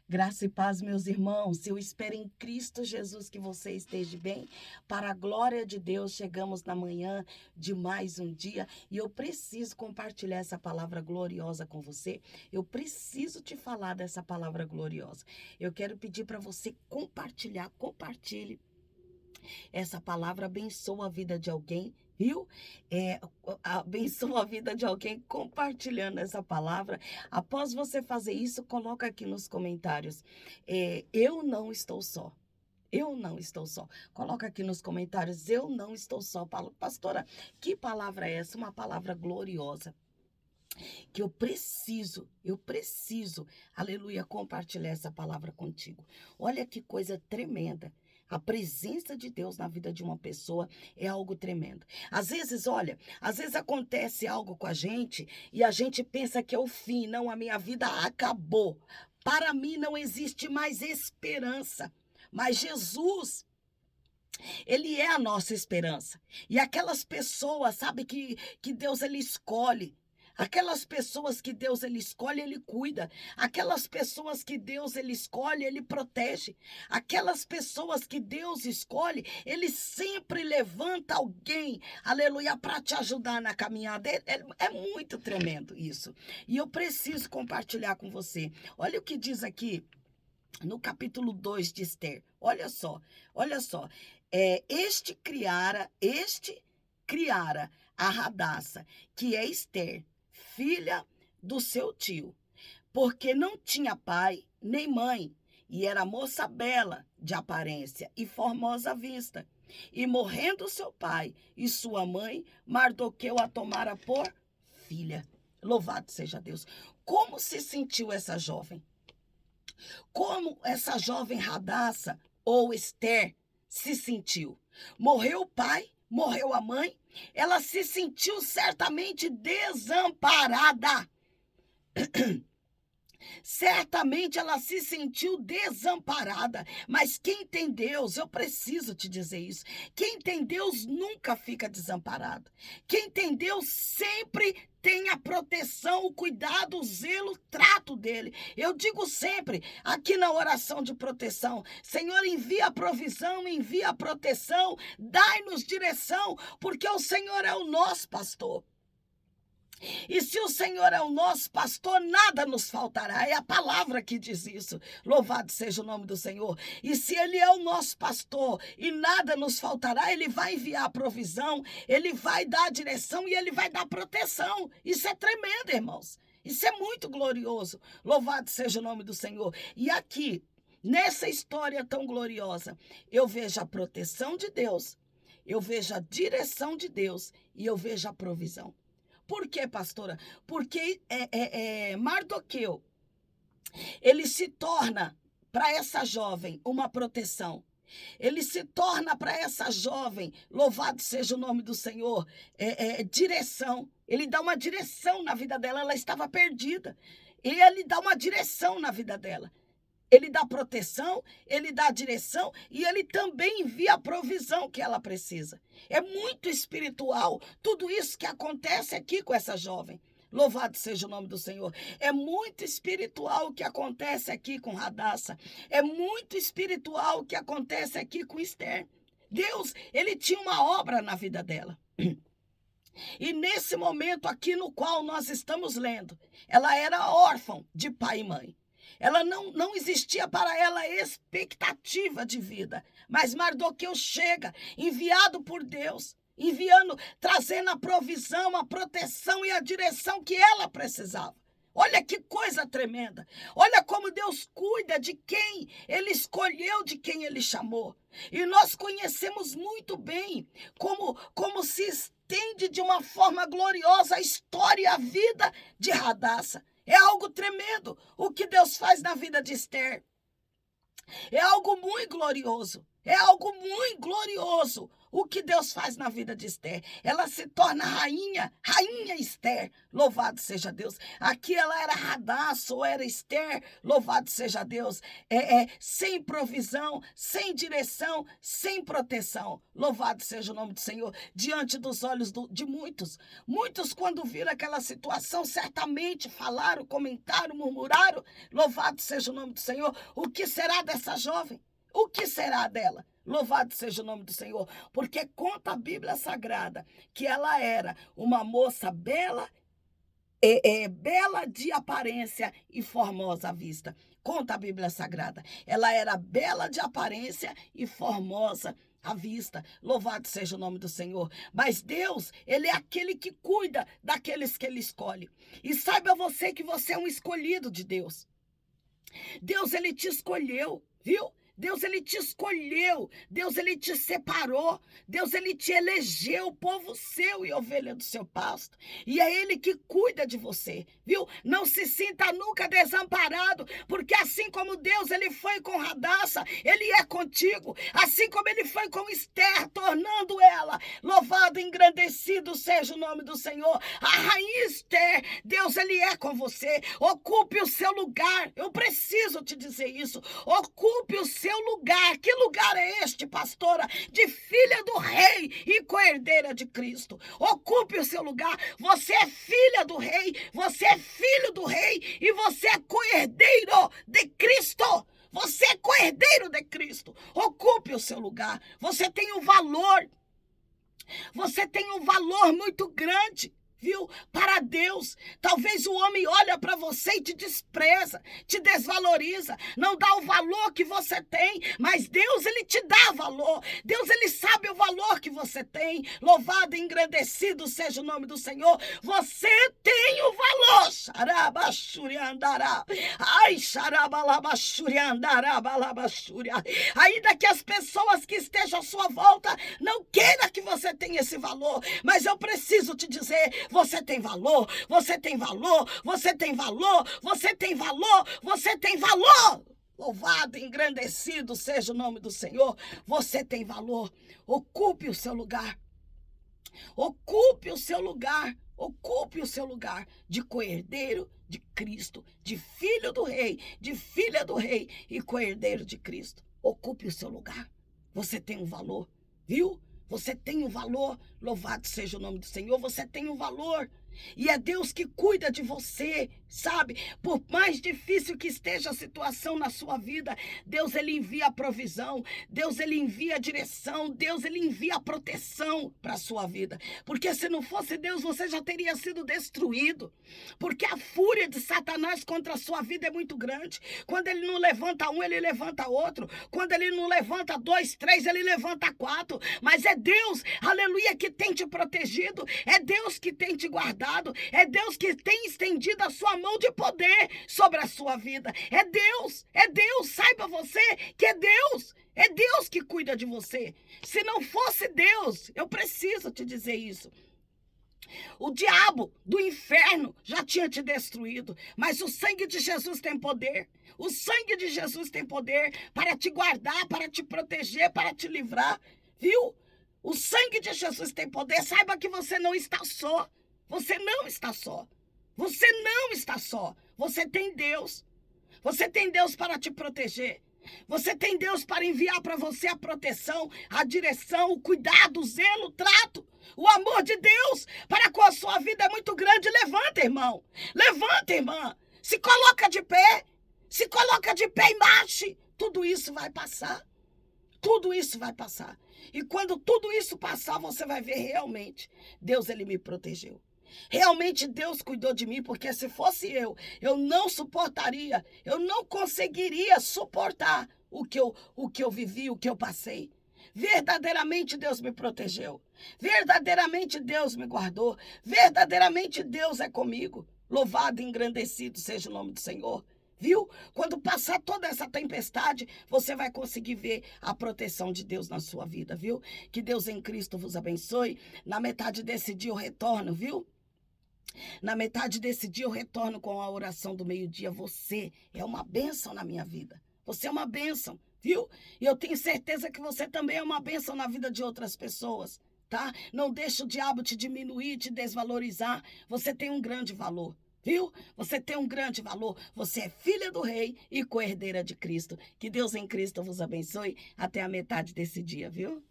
Graça e paz, meus irmãos. Eu espero em Cristo Jesus que você esteja bem. Para a glória de Deus, chegamos na manhã de mais um dia e eu preciso compartilhar essa palavra gloriosa com você. Eu preciso te falar dessa palavra gloriosa. Eu quero pedir para você compartilhar, compartilhe. Essa palavra abençoa a vida de alguém, viu? Abençoa a vida de alguém compartilhando essa palavra. Após você fazer isso, coloca aqui nos comentários. Eu não estou só. Eu não estou só. Coloca aqui nos comentários, eu não estou só. Pastora, que palavra é essa? Uma palavra gloriosa que eu preciso, aleluia, compartilhar essa palavra contigo. Olha que coisa tremenda. A presença de Deus na vida de uma pessoa é algo tremendo. Às vezes, olha, às vezes acontece algo com a gente e a gente pensa que é o fim. Não, a minha vida acabou. Para mim não existe mais esperança. Mas Jesus, ele é a nossa esperança. E aquelas pessoas, sabe, que Deus ele escolhe. Aquelas pessoas que Deus ele escolhe, ele cuida. Aquelas pessoas que Deus ele escolhe, ele protege. Aquelas pessoas que Deus escolhe, ele sempre levanta alguém, aleluia, para te ajudar na caminhada. É muito tremendo isso. E eu preciso compartilhar com você. Olha o que diz aqui no capítulo 2 de Esther. Olha só, olha só. Este criara a Radassa, que é Esther, filha do seu tio, porque não tinha pai nem mãe, e era moça bela de aparência e formosa vista. E morrendo seu pai e sua mãe, Mardoqueu a tomara por filha. Louvado seja Deus. Como se sentiu essa jovem? Como essa jovem Radassa ou Esther se sentiu? Morreu o pai, morreu a mãe, ela se sentiu certamente desamparada. Certamente ela se sentiu desamparada, mas quem tem Deus, eu preciso te dizer isso, quem tem Deus nunca fica desamparado. Quem tem Deus sempre tem a proteção, o cuidado, o zelo, o trato dele. Eu digo sempre, aqui na oração de proteção, Senhor, envia a provisão, envia a proteção, dai-nos direção, porque o Senhor é o nosso pastor. E se o Senhor é o nosso pastor, nada nos faltará. É a palavra que diz isso. Louvado seja o nome do Senhor. E se Ele é o nosso pastor e nada nos faltará, Ele vai enviar a provisão, Ele vai dar a direção e Ele vai dar proteção. Isso é tremendo, irmãos. Isso é muito glorioso. Louvado seja o nome do Senhor. E aqui, nessa história tão gloriosa, eu vejo a proteção de Deus, eu vejo a direção de Deus e eu vejo a provisão. Por quê, pastora? Porque Mardoqueu, ele se torna para essa jovem uma proteção. Ele se torna para essa jovem, louvado seja o nome do Senhor, direção. Ele dá uma direção na vida dela, ela estava perdida. E ele dá uma direção na vida dela. Ele dá proteção, ele dá direção e ele também envia a provisão que ela precisa. É muito espiritual tudo isso que acontece aqui com essa jovem. Louvado seja o nome do Senhor. É muito espiritual o que acontece aqui com Radassa. É muito espiritual o que acontece aqui com Esther. Deus, ele tinha uma obra na vida dela. E nesse momento aqui no qual nós estamos lendo, ela era órfã de pai e mãe. Ela não existia para ela expectativa de vida. Mas Mardoqueu chega, enviado por Deus, trazendo a provisão, a proteção e a direção que ela precisava. Olha que coisa tremenda. Olha como Deus cuida de quem Ele escolheu, de quem Ele chamou. E nós conhecemos muito bem como se estende de uma forma gloriosa a história e a vida de Radassa. É algo tremendo o que Deus faz na vida de Esther. É algo muito glorioso. É algo muito glorioso O que Deus faz na vida de Esther? Ela se torna rainha Esther, louvado seja Deus. Aqui ela era Hadassah ou era Esther, louvado seja Deus. Sem provisão, sem direção, sem proteção, louvado seja o nome do Senhor, diante dos olhos de muitos. Muitos, quando viram aquela situação, certamente falaram, comentaram, murmuraram, louvado seja o nome do Senhor. O que será dessa jovem? O que será dela? Louvado seja o nome do Senhor, porque conta a Bíblia Sagrada que ela era uma moça bela, bela de aparência e formosa à vista. Conta a Bíblia Sagrada. Ela era bela de aparência e formosa à vista. Louvado seja o nome do Senhor. Mas Deus, Ele é aquele que cuida daqueles que Ele escolhe. E saiba você que você é um escolhido de Deus. Deus, Ele te escolheu, viu? Deus, Ele te escolheu. Deus, Ele te separou. Deus, Ele te elegeu, povo seu e ovelha do seu pasto. E é Ele que cuida de você, viu? Não se sinta nunca desamparado, porque assim como Deus, Ele foi com Hadassah, Ele é contigo. Assim como Ele foi com Esther, tornando ela, louvado e engrandecido seja o nome do Senhor. A rainha Esther, Deus, Ele é com você. Ocupe o seu lugar. Eu preciso te dizer isso. Ocupe o seu lugar. Que lugar é este, pastora? De filha do rei e co-herdeira de Cristo. Ocupe o seu lugar. Você é filha do rei, você é filho do rei e você é co-herdeiro de Cristo. Você é co-herdeiro de Cristo. Ocupe o seu lugar. Você tem um valor. Você tem um valor muito grande, viu? Para Deus. Talvez o homem olha para você e te despreza, te desvaloriza, não dá o valor que você tem, mas Deus, Ele te dá valor. Deus, Ele sabe o valor que você tem. Louvado e engrandecido seja o nome do Senhor. Você tem o valor. Xarabaxuriandará. Ai, xarabalabachuriandará, balabaxuria. Ainda que as pessoas que estejam à sua volta não queiram que você tenha esse valor, mas eu preciso te dizer, você tem valor, você tem valor, você tem valor, você tem valor, você tem valor. Louvado e engrandecido seja o nome do Senhor. Você tem valor. Ocupe o seu lugar. Ocupe o seu lugar. Ocupe o seu lugar de co-herdeiro de Cristo, de filho do rei, de filha do rei e co-herdeiro de Cristo. Ocupe o seu lugar. Você tem um valor, viu? Você tem um valor, louvado seja o nome do Senhor, você tem um valor. E é Deus que cuida de você, sabe? Por mais difícil que esteja a situação na sua vida, Deus, Ele envia a provisão, Deus, Ele envia a direção, Deus, Ele envia a proteção para a sua vida. Porque se não fosse Deus, você já teria sido destruído. Porque a fúria de Satanás contra a sua vida é muito grande. Quando ele não levanta um, ele levanta outro. Quando ele não levanta dois, três, ele levanta quatro. Mas é Deus, aleluia, que tem te protegido. É Deus que tem te guardado. É Deus que tem estendido a sua mão de poder sobre a sua vida. É Deus, saiba você que é Deus que cuida de você. Se não fosse Deus, eu preciso te dizer isso, o diabo do inferno já tinha te destruído, mas o sangue de Jesus tem poder. O sangue de Jesus tem poder para te guardar, para te proteger, para te livrar, viu? O sangue de Jesus tem poder. Saiba que você não está só. Você não está só. Você não está só. Você tem Deus. Você tem Deus para te proteger. Você tem Deus para enviar para você a proteção, a direção, o cuidado, o zelo, o trato. O amor de Deus para com a sua vida é muito grande. Levanta, irmão. Levanta, irmã. Se coloca de pé. Se coloca de pé e marche. Tudo isso vai passar. Tudo isso vai passar. E quando tudo isso passar, você vai ver realmente. Deus, Ele me protegeu. Realmente Deus cuidou de mim, porque se fosse eu não suportaria, eu não conseguiria suportar o que eu vivi, o que eu passei. Verdadeiramente Deus me protegeu. Verdadeiramente Deus me guardou. Verdadeiramente Deus é comigo. Louvado e engrandecido seja o nome do Senhor. Viu? Quando passar toda essa tempestade, você vai conseguir ver a proteção de Deus na sua vida, viu? Que Deus em Cristo vos abençoe. Na metade desse dia eu retorno, viu? Na metade desse dia eu retorno com a oração do meio-dia. Você é uma bênção na minha vida. Você é uma bênção. viu? E eu tenho certeza que você também é uma bênção na vida de outras pessoas, tá? Não deixa o diabo te diminuir, te desvalorizar. Você tem um grande valor, viu? Você tem um grande valor. Você é filha do rei e co-herdeira de Cristo. Que Deus em Cristo vos abençoe até a metade desse dia, viu?